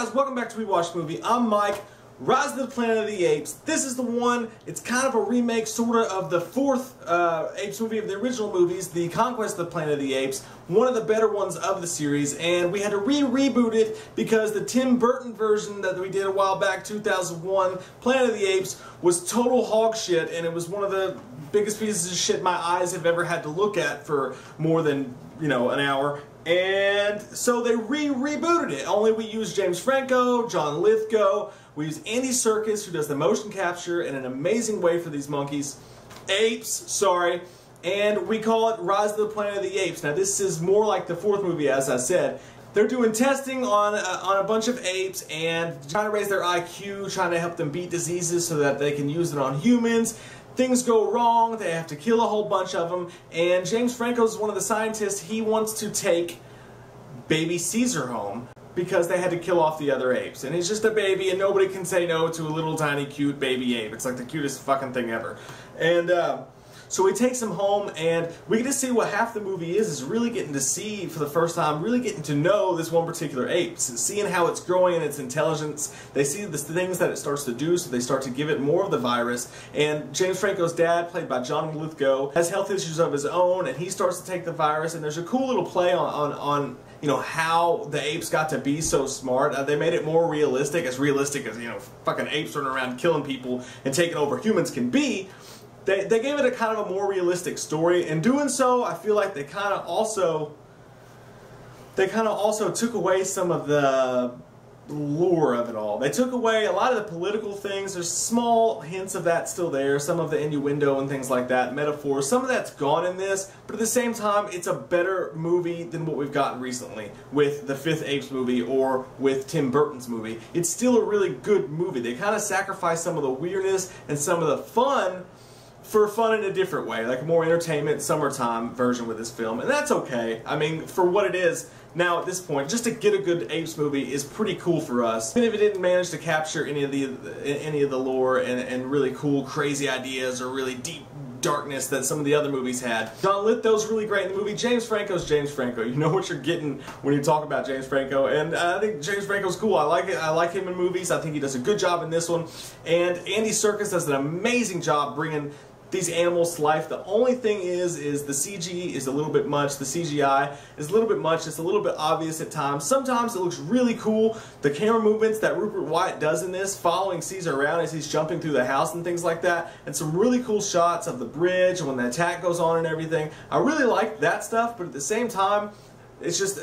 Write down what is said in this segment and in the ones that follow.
guys, welcome back to WeWatchedaMovie. I'm Mike. Rise of the Planet of the Apes. This is the one, it's kind of a remake, sort of the fourth Apes movie of the original movies, The Conquest of the Planet of the Apes, one of the better ones of the series, and we had to reboot it because the Tim Burton version that we did a while back, 2001, Planet of the Apes, was total hog shit, and it was one of the biggest pieces of shit my eyes have ever had to look at for more than, an hour. And so they rebooted it, only we used James Franco, John Lithgow, we used Andy Serkis, who does the motion capture in an amazing way for these monkeys. Apes, sorry. And we call it Rise of the Planet of the Apes. Now this is more like the fourth movie, as I said. They're doing testing on a bunch of apes and trying to raise their IQ, trying to help them beat diseases so that they can use it on humans. Things go wrong, they have to kill a whole bunch of them, and James Franco is one of the scientists. He wants to take baby Caesar home because they had to kill off the other apes. And he's just a baby and nobody can say no to a little tiny cute baby ape. It's like the cutest fucking thing ever. And so he takes him home, and we get to see what half the movie is really getting to see for the first time, really getting to know this one particular ape, seeing how it's growing in its intelligence. They see the things that it starts to do, so they start to give it more of the virus. And James Franco's dad, played by John Lithgow, has health issues of his own, and he starts to take the virus, and there's a cool little play on how the apes got to be so smart. They made it more realistic as fucking apes running around killing people and taking over humans can be. They gave it a kind of a more realistic story. In doing so, I feel like they kind of also took away some of the lore of it all. They took away a lot of the political things. There's small hints of that still there, some of the innuendo and things like that, metaphors. Some of that's gone in this, but at the same time, it's a better movie than what we've gotten recently with the fifth Apes movie or with Tim Burton's movie. It's still a really good movie. They kind of sacrifice some of the weirdness and some of the fun for fun in a different way, like a more entertainment, summertime version with this film, and that's okay. I mean, for what it is now at this point, just to get a good Apes movie is pretty cool for us. Even if it didn't manage to capture any of the lore and really cool, crazy ideas or really deep darkness that some of the other movies had. John Lithgow's really great in the movie. James Franco's James Franco. You know what you're getting when you talk about James Franco, and I think James Franco's cool. I like it. I like him in movies. I think he does a good job in this one. And Andy Serkis does an amazing job bringing these animals to life. The only thing is the CG is a little bit much. The CGI is a little bit much. It's a little bit obvious at times. Sometimes it looks really cool. The camera movements that Rupert Wyatt does in this, following Caesar around as he's jumping through the house and things like that, and some really cool shots of the bridge when the attack goes on and everything. I really like that stuff, but at the same time, it's just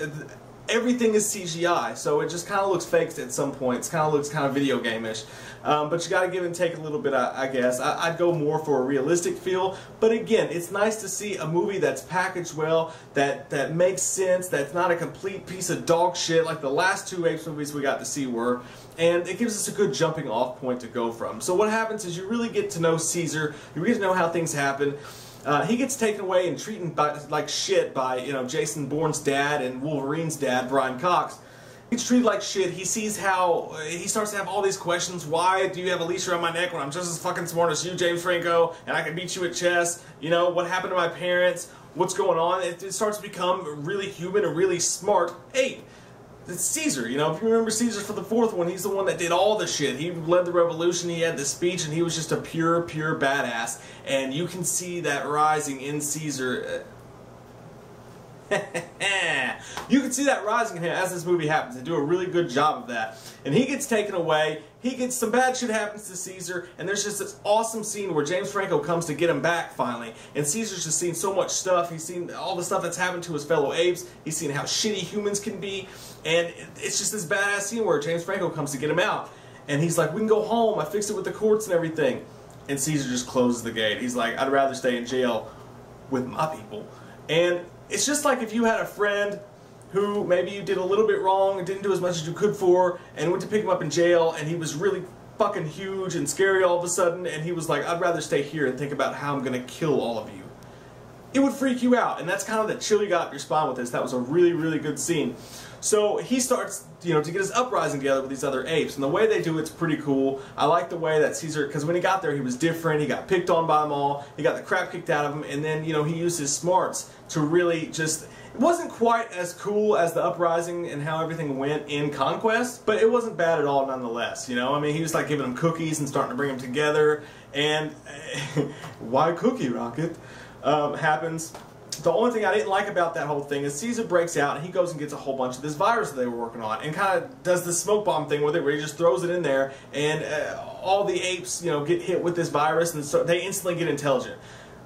everything is CGI, so it just kind of looks faked at some points. Kind of looks kind of video game-ish. But you got to give and take a little bit, I guess. I'd go more for a realistic feel. But again, it's nice to see a movie that's packaged well, that makes sense, that's not a complete piece of dog shit like the last two Apes movies we got to see were. And it gives us a good jumping off point to go from. So what happens is you really get to know Caesar, you get to know how things happen. He gets taken away and treated like shit by, Jason Bourne's dad and Wolverine's dad, Brian Cox. He gets treated like shit. He sees how he starts to have all these questions. Why do you have a leash around my neck when I'm just as fucking smart as you, James Franco, and I can beat you at chess? What happened to my parents? What's going on? It starts to become a really human, a really smart ape. It's Caesar, if you remember Caesar for the fourth one, he's the one that did all the shit. He led the revolution, he had the speech, and he was just a pure badass. And you can see that rising in Caesar. You can see that rising in him as this movie happens. They do a really good job of that. And he gets taken away, some bad shit happens to Caesar, and there's just this awesome scene where James Franco comes to get him back finally. And Caesar's just seen so much stuff. He's seen all the stuff that's happened to his fellow apes. He's seen how shitty humans can be. And it's just this badass scene where James Franco comes to get him out. And he's like, we can go home. I fixed it with the courts and everything. And Caesar just closes the gate. He's like, I'd rather stay in jail with my people. And it's just like if you had a friend who maybe you did a little bit wrong and didn't do as much as you could for, and went to pick him up in jail, and he was really fucking huge and scary all of a sudden, and he was like, I'd rather stay here and think about how I'm going to kill all of you. It would freak you out, and that's kind of the chill you got up your spine with this. That was a really good scene. So he starts, you know, to get his uprising together with these other apes, and the way they do it's pretty cool. I like the way that Caesar, because when he got there he was different, he got picked on by them all, he got the crap kicked out of him, and then, you know, he used his smarts to really just, it wasn't quite as cool as the uprising and how everything went in Conquest, but it wasn't bad at all nonetheless, you know. I mean, he was like giving them cookies and starting to bring them together, and why Cookie Rocket happens. The only thing I didn't like about that whole thing is Caesar breaks out and he goes and gets a whole bunch of this virus that they were working on and kind of does this smoke bomb thing with it where he just throws it in there, and all the apes, you know, get hit with this virus, and so they instantly get intelligent.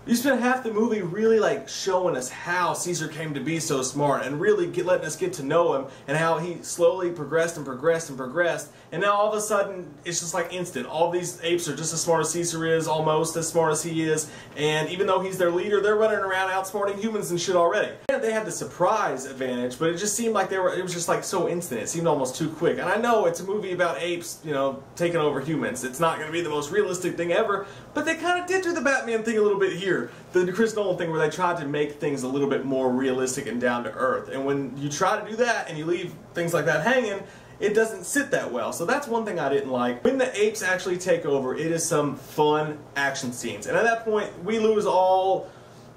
You spent half the movie really like showing us how Caesar came to be so smart and really letting us get to know him and how he slowly progressed and progressed and progressed, and now all of a sudden it's just like instant. All these apes are just as smart as Caesar is, almost as smart as he is, and even though he's their leader, they're running around outsmarting humans and shit already. And they had the surprise advantage, but it just seemed like it was just like so instant. It seemed almost too quick. And I know it's a movie about apes, you know, taking over humans. It's not going to be the most realistic thing ever, but they kind of did do the Batman thing a little bit here. The Chris Nolan thing where they tried to make things a little bit more realistic and down to earth. And when you try to do that and you leave things like that hanging, it doesn't sit that well. So that's one thing I didn't like. When the apes actually take over, it is some fun action scenes. And at that point, we lose all...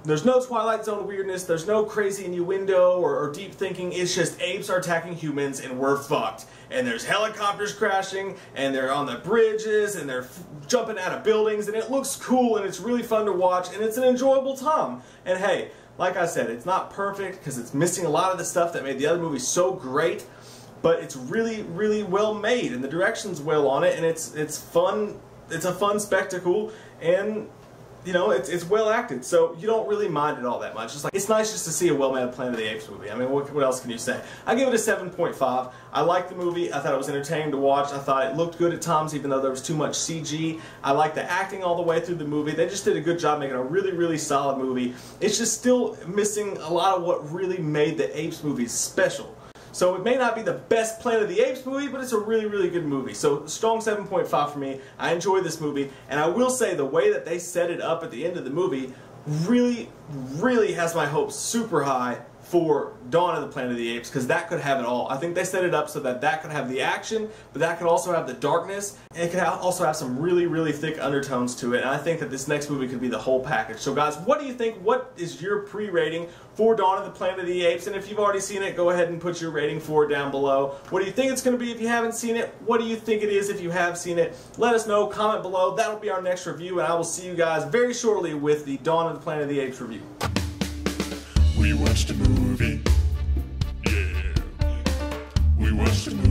There's no Twilight Zone weirdness, there's no crazy innuendo or deep thinking, it's just apes are attacking humans and we're fucked. And there's helicopters crashing, and they're on the bridges, and they're jumping out of buildings, and it looks cool, and it's really fun to watch, and it's an enjoyable time. And hey, like I said, it's not perfect, because it's missing a lot of the stuff that made the other movie so great, but it's really, really well made, and the direction's well on it, and it's fun, it's a fun spectacle, and... you know, it's well acted, so you don't really mind it all that much. It's nice just to see a well-made Planet of the Apes movie. I mean, what else can you say? I give it a 7.5. I liked the movie. I thought it was entertaining to watch. I thought it looked good at times, even though there was too much CG. I liked the acting all the way through the movie. They just did a good job making a really, really solid movie. It's just still missing a lot of what really made the Apes movies special. So it may not be the best Planet of the Apes movie, but it's a really, really good movie. So strong 7.5 for me. I enjoy this movie, and I will say the way that they set it up at the end of the movie really, really has my hopes super high for Dawn of the Planet of the Apes, because that could have it all. I think they set it up so that that could have the action, but that could also have the darkness, and it could also have some really, really thick undertones to it, and I think that this next movie could be the whole package. So guys, what do you think? What is your pre-rating for Dawn of the Planet of the Apes? And if you've already seen it, go ahead and put your rating for it down below. What do you think it's going to be if you haven't seen it? What do you think it is if you have seen it? Let us know, comment below. That'll be our next review, and I will see you guys very shortly with the Dawn of the Planet of the Apes review. We watched a movie. Yeah. We watched a movie.